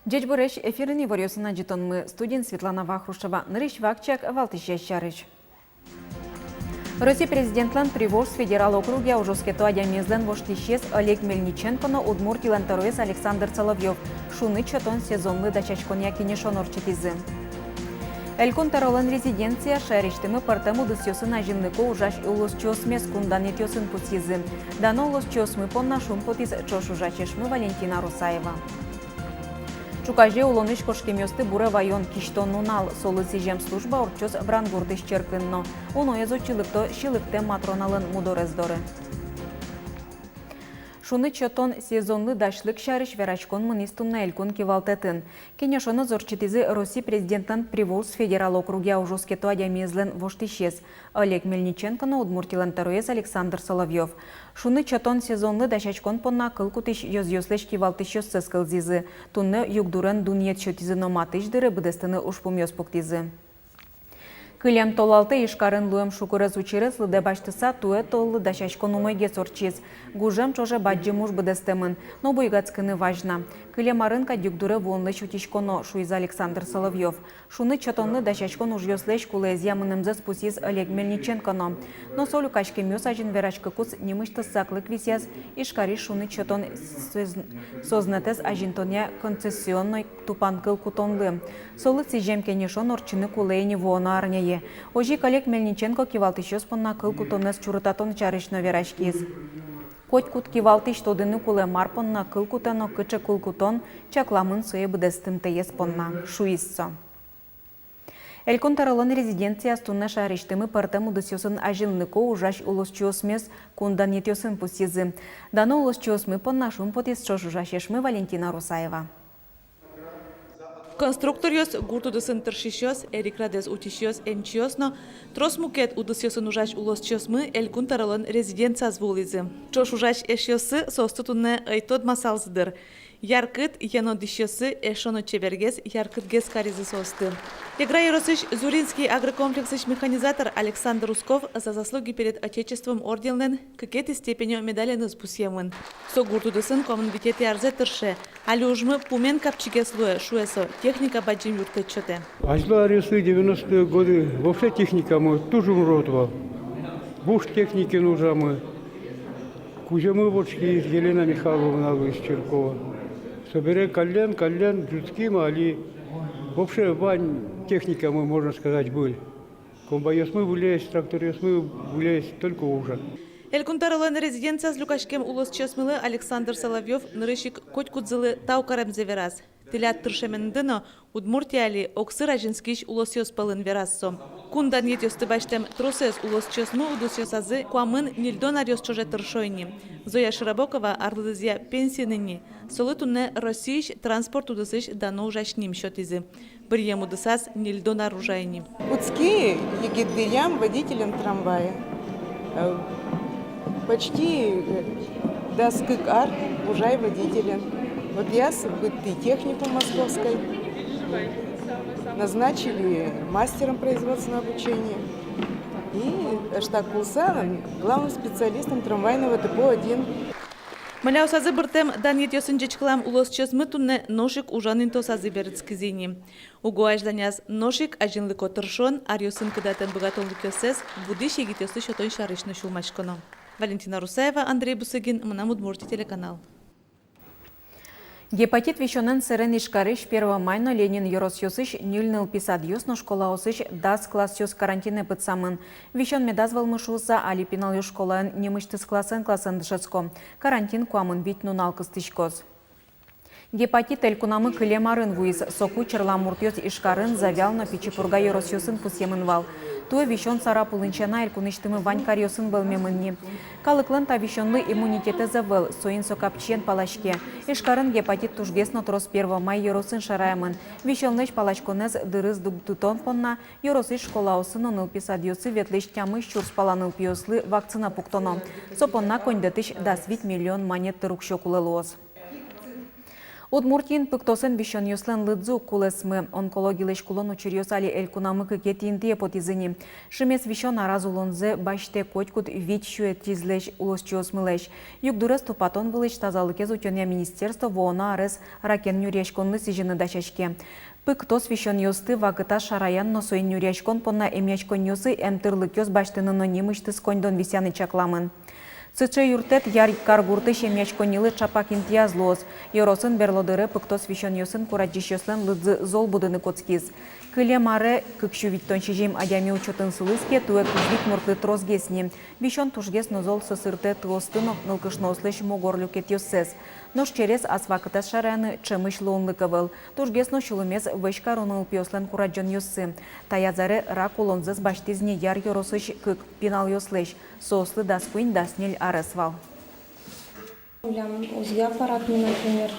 Джечбуреш эфирни варьосына мы студент Светлана Вахрушева. Нырыш вакчак валтыш чарыш. Россия президентлан Приволжск федерал округе ужоскету адямезлен воштищес Олег Мельниченко Удмуртилан Таруес Александр Соловьев. Шуны чатон сезонлы дачачконя кинешон орчетизы. Элькон таролан резиденция шариштымы партему дысьосын ажинлыко ужаш улус чосмес кундан етьосын путизы. Дано улус чосмы понна шум потиз чош ужачешмы Валентина Русаева. Чукаже улоныш кошкемёсты буре вайон киштон нунал солы сижем служба орчос брангурдыш черкынно. Уно езочилыкто шилыкте матроналын мудорездоры. Шуны чотон сезонлы дашлык шарыш верачкон мынистунна элькон кивалтетін. Кенешоны зорчитизы Россия президентын Приволжск федерал округе ужоскету адямезлен воштищес. Олег Мельниченко Удмуртилан Таруес Александр Соловьев. Шуны чотон сезонлы дачачкон понна кылкутыш ёз-ёслеш кивалтыш сыскылзизы. Тунны югдурен дуньет чотизы номатыш дыры быдестыны ушпум ёспуктизы. Кылем толалты ишкарын луем шукурыз учирыз лыде баштыса туэ толлы дачачкон умайге сорчиз. Гужем чоже баджи муж быдестемын, но буйгацкыны важна. Кылем арынка дюкдуры вонлы чутичконо шуиз Александр Соловьев. Шуны чотонлы дачачкон уж ёслеш кулезия мынымзы спусиз Олег Мельниченко. Но солю качке мёс ажин верачка кус немышты саклык висяз ишкари шуны чотон сознатез ажинтоня концессионной тупан кыл кутонлы. Солы цижем кенешон орчыны кулейни воно арняе. Ожи Олег Мельниченко кивалтыш понна кыл кутонес чурытатон чарышно верачкиз. Коть кут кивалтыш тодыны куле марпонна кыл кутано кычы кул кутон чакламын сое быдестым тейес понна шуиссо. Элькон таралан резиденция стунна шариштымы партему дысёсын ажинлыко ужаш улус чосмес кундан етёсын пусизы. Дано улус чосмы понна шум потис чош ужашешмы Валентина Русаева. Конструктор ёс гурту дысын тыршишёс, эрикрадес утишёс энчиёсно, трос мукет удысёсын ужаш улос чёсмы элькун таралан резиденция звулизы. Чош ужаш эшёсы состутунне айтод масалзыдыр. Яркыт ено дишёсы эшоно чевергес яркытгес каризы состы. Игра Яросыч Зуринский агрокомплексыч механизатор Александр Русков за заслуги перед Отечеством орденлен какой-то степенью медален спусемын. Со гурту дысын коммунитет ярзе тырше, али ужмы пумен капчиге слуя шуэсо техника баджим юртечоте. Ажла Русы 90-е годы вообще техника мы тоже уродова. Буш техники нужна мы. Куземывочки Елена Михайловна из Черкова. Собере колен, людским, али вообще вань техника мы, можно сказать, были. Комбайосмы вылез, тракторисмы вылез, только уже. Элькун таралан резиденция с Люкашкем улос чесмылы Александр Соловьев нырышик коть кудзылы таукарем зевераз. Телят тыршемендыно Удмуртияли оксыр ажинскиш улос йоспалын верассо. Кундан етёсты баштем тросес улос чесмы удус йосазы куамын нильдон арёс чоже тыршойни. Зоя Широбокова арлыдызия пенсийныни. Солы тунне Российш транспорт удысыш дано ужашним счетизы. Бірем удысас нильдон оружайни. Удские егидырям водителям трамвая. Почти до скык-ар ужай водителям. Вот я с быты техникум московской назначили мастером производственного обучения и штат Кулсаном главным специалистом трамвайного депо 1. Маляу сазы бұртем дан етесін жечкілам улос чесмы тунне ношик ужанын то сазы бердскізini. Угу ажданяз ношик ажинлыко тыршон, арьосын кыдатен богатонлык ёсес, будыш егитесы шотон шарышны шулмашконо. Валентина Русаева, Андрей Бусыгин, Мынам Удмурти телеканал. Гепатит вещонен сырен ишкарыш 1 майно Ленин Йорос ёсыш нюльныл писад ёсно школа осыш дас класс ёс карантины пытсамын. Вещон медазвал мышулса али пинал ё школаен немыштыс классен дышецко. Карантин куамын бит нунал кыстышкоз. Гепатит элькунамы кылемарын вуиз соку черламурт ёс ишкарын завял на пичепурга Йорос ёсын пусемын вал. Туе вещон сара пулынчана элькуныштымы ванькар ёсын былмемынни. Калыклын та вещонлы иммунитеты завыл, соин сокапчен палашке. Ишкарын гепатит тужгесно трос 1 май Йоросын шараемын. Вещонлыш палашконез дырыз дугдутон понна Йоросы школа осын оныл писад ёсы ветлеш тямыш чурс паланыл пиослы вакцина пуктоно. Сопонна коньдетыш дасвит миллион монет тырукшо кулылуоз. Удмуртин пыктосын бишон юслен лыдзу кулесмы онкологилеш кулон учерьосали элькунамыкы кетинтие потизыни. Шимес вишон аразулонзе баште котькут вить шуэтизлеш улосчиосмылеш. Югдурес тупатон вылеш тазалыкез ученя министерство воона арес ракен нюрешконлы сижины дачашке. Пыктос вишон юсты вагыта шараян носойн нюрешкон понна эмячкон юсы эмтырлыкёз баштынын нимышты скондон висяны чакламын. Сычы юртет яр каргурты шемячконилы чапакин тиязлоз. Йоросын берлодыры пыктос вишон юсын кураджишёслен лыдзы зол будыны коцкиз. Кыле маре кыкшу виттон шижем адями учетын сылыске туэ кузгит муртлы трозгесни. Вишон тужгес нозол сысырте тылостынок нылкышнослыш могорлюкет юссес. Нож через асвакытас шараны чымыш лоунлыковыл. Тужгесно шулымез вышкароныл пиослен кураджон юссы. Таязары рак улонзыз баштизне яр йоросыш кык пинал юслыш. Сослы даскуин даснель аресвал. УЗИ аппаратный, например,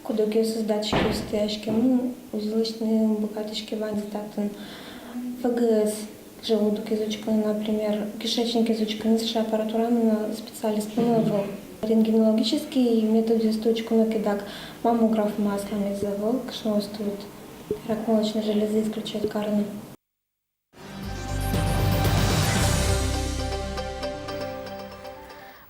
кудоки создатчики стоящие, узелочные букаточки ванитатын, ФГС, желудок изучканы, например, кишечник изучканы, с аппаратурами специалист нового. Рентгенологический метод изучканы кидак, маммограф маслами завел, кшноустует, рак молочной железы исключает карны.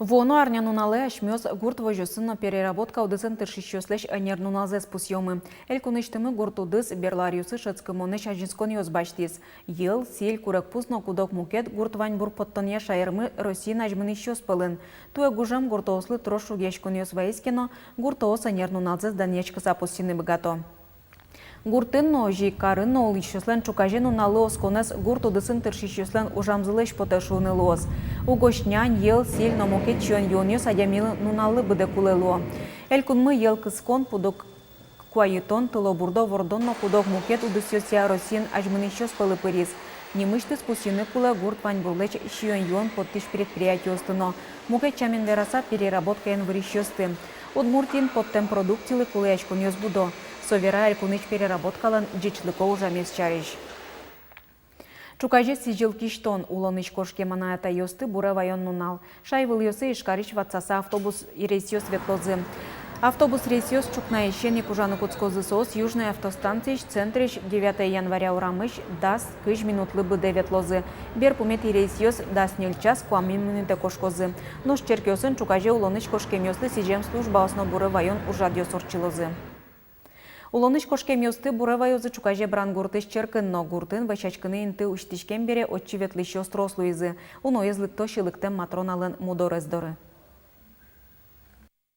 Воно арнянунале ашмёз гурт вожосына переработка удысын тыршищёслеш анернуналзе спусьёмы. Элькуныштымы гурт удыс берлариусы шацкымоныш ажинскон ёзбаштис. Ел, сель, курак пусно кудок мукет гурт ваньбур поттония шайырмы Россия нажмыны щёспылын. Туэ гужам гуртоослы трошу гешкон ёзваискено гуртоос анернуналзе зданечка запустины богато. Гуртын ножи карын нол ищёслен чукажен уналы осконес гурт удысын тыршищёслен ужамзылеш потешуны лоз. Угошнян ел силь номокет чон йоньёс адямилы нуналы быде кулело. Элькунмы ел кыскон пудок куаетон тыло бурдо вордонно пудок мукет удысёсия Россиян ажмынищёс пылы пырис. Немышты спусины куле гурт ваньбурлеч щион йон подтыш предприятиостыно. Мукет чамен вераса переработка ен вырищёсты. Удмуртин подтем продуктилы куле ачкон ёзбудо. Совера элькуныч переработкалан джичлыко ужамес чариш. Чукаже сижилкиштон улоныч кошке манаята ёсты бура вайон нунал. Шайвыл ёсы ишкарич ватсаса автобус рейсио светлозы. Автобус рейсиос чукна ищен кужаны куцкозы сос южной автостанций центрич 9 января урамыш дас кыш минутлы быде ветлозы. Бер пумет и рейсиос дас нель час куамин минуте кошкозы. Нож черкёсын чукаже улоныч кошкем ёслы сижем служба осно буры вайон ужадё сорчилозы. Улоныш кошкем ёсты бурева ёзы чукаже бран гуртыш черкынно гуртын вачачкыны инты уштишкен бере отчиветлыш ёстрослу изы. Уно езлыкто шилыктем матроналын мудорездоры.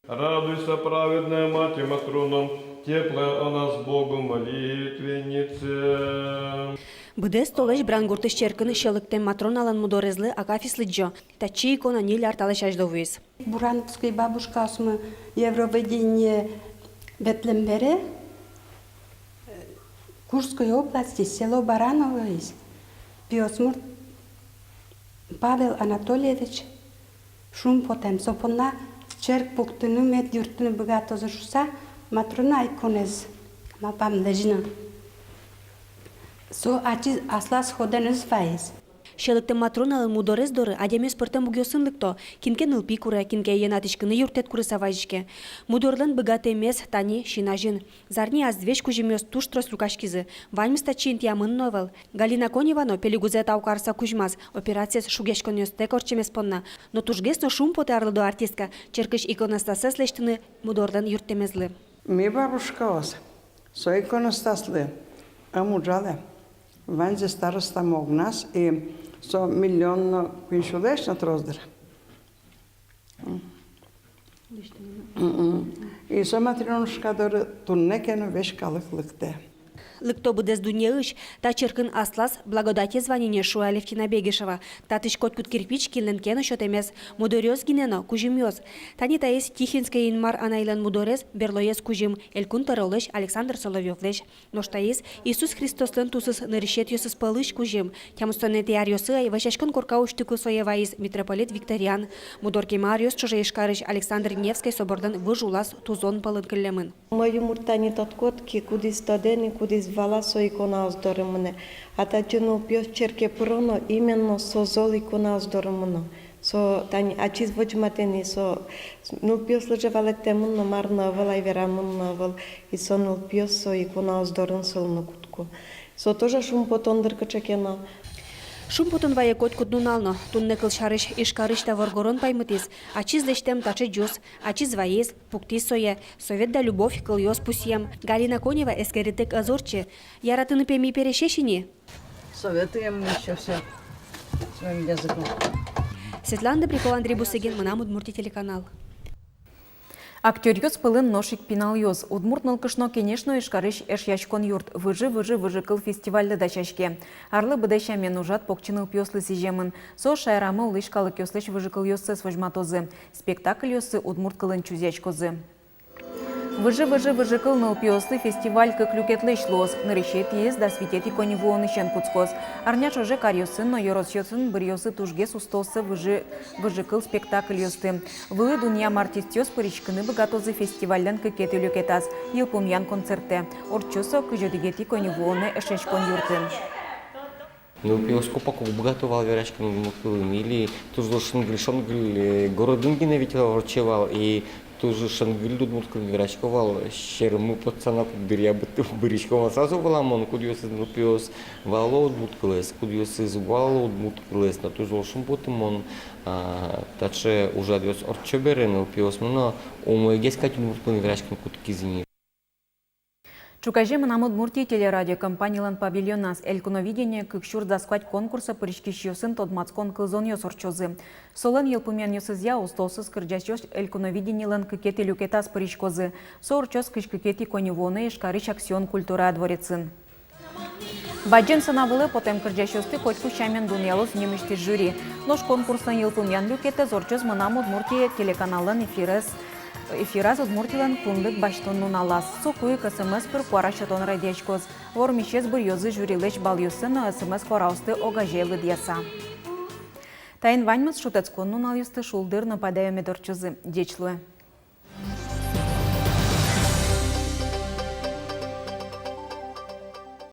Радуйся, праведная Мать Матроном, теплая о нас Богу молитвеннице. Быде столеш бран гуртыш черкыны шилыктем матроналын мудорезлы акафислы джо. Тачи икона ниль арталыш аждовуиз. Бурановской бабушка осмы Евроведение Бетлембере, Курской области, село Бараново есть. Биосмур Павел Анатольевич Шумпотен. Сопона черк пуктыны мед юртыны богато зашуса матрона иконез. Мапам лежина. Со ачи асла сходен изваиз. Шелыктем матроналын мудорездоры адемес пыртем бугёсындыкто, кинкен ылпи кура, кинке енатышкыны юртет куры саважишке. Мудорлын быгаты эмес тани шинажин. Зарни аздвеш кужемёс туштрос рукашкизы. Ваймыста чин тиамын новел. Галина Коневано пелигузе таукарса кужмаз. Операцияс шугешкон ёсте корчемес понна. Но тужгесно шум поте арлыдо артистка. Черкыш иконостасес лештыны мудорлын юртемезлы. Ми бабушка ос. Со иконостаслы. Амуджале. Ванзе староста могнас и со миллионно квиншулеш на троздер. И со матрионушка доры туннекену вешкалыклыкте. Лыкто быдез дуньяыш, та черкын аслас благодати званине Шуя Левтина Бегишева, та тышкот кут кирпич килленкено шотемес, мудорёз гинено кужимёз. Тани таес Тихинская инмар анайлен мудорез, берлоез кужим, элькун таролеш Александр Соловьёвлеш. Ноштаес Иисус Христослен тусыз нырышет ёсыз палыш кужим, тямустоне тиарёсы и ващашкон коркауш тыку соеваиз митрополит Викториан. Мудорки мариос чужаешкарыш Александр Невский собордан выжулас тузон палын кыллемын. Мою муртани тот котки, куди стадени, куди звала со икона оздоремане. А та чуно пьос черке проно именно со зол икона оздоремано. Со тань ачиз вочматени со ну пиос лежевалет темун но марна вала и верамун навал и сонул пиос со икона оздорн солно кутку. Со тоже шум потондыр качакена. Шум потон вая кот куднунално, тунне кыл шарыш ишкарыш та воргорон паймытис, ачиз лештем таче джус, ачиз ваез, пукти соя, совет да любовь кыл ёс пусьем. Галина Конева эскеритек азорче, яратыны пеми перешешини. Советуем еще все своим языком. Светлана Добрякова, Андрей Бусыгин, Мынам Удмуртия телеканал. Актер йос пылын ношик пинал йос. Удмурт нылкышно кенешно ишкарыш яшкон юрт. Выжы кыл фестивальды да чашке. Арлы быдайша мен ужат покчыныл пьослы сижемын. Со шайрамы улышкалы кёслыш выжы кыл йосы свожматозы. Спектакль йосы удмурт кылын чузячкозы. Выжы кыл ныл пьослы фестиваль кыклюкетлыш лос. Нырышет ез да светет икони вуонышен куцкоз. Арняш уже карьосын, но йоросьосын бір йосы тужге сустосы выжы кыл спектакль йосты. Вы дуньям артист йос пыричкыны богатозы фестивальдан кыкеты люкетаз. Йылпумьян концерте. Орчосо кыжодигет икони вуоны эшечкон юртын. Ну, пиоскопаку обгатувал верачкам или тоже шангрил городын геневител орчевал и тоже шангрил дудмурткан верачковал шерму пацана кудыря быричковал сразу валамон кудиос ну пиос вало удмурткалес кудиос из вало удмурткалес на тоже шумпотымон таче уже адвес орчеберен пиос но умегескать удмурткан верачкам куткизини. Чукаже Мынам Удмуртия телерадиокомпаниялан павильонас элькуновидение кыкшур засквать конкурса пырышкищёсын тодмацкон кылзон ёсорчозы. Солын елпумен ёсызя устосыз кырджасёш элькуновидениялан кыкети люкетас пырышкозы. Сорчоз кышкыкети коневоны ишкарыш аксион культура дворецын. Баджен санавылы потем кырджасёсты котку шамен дунялос немышты жюри. Нож конкурсан елпумен люкеты зорчоз Мынам Удмуртия телеканалын эфираз Удмуртиялан кундык баштон нуналас. Сокуй КСМС пыр куара шатон радиачкоз. Вормишез бір йозы жюрилеш балюсын СМС куараусты огажелы дияса. Тайын ваньмыз шутецкон нунал юсты шулдыр нападаю медорчозы. Дечлуе.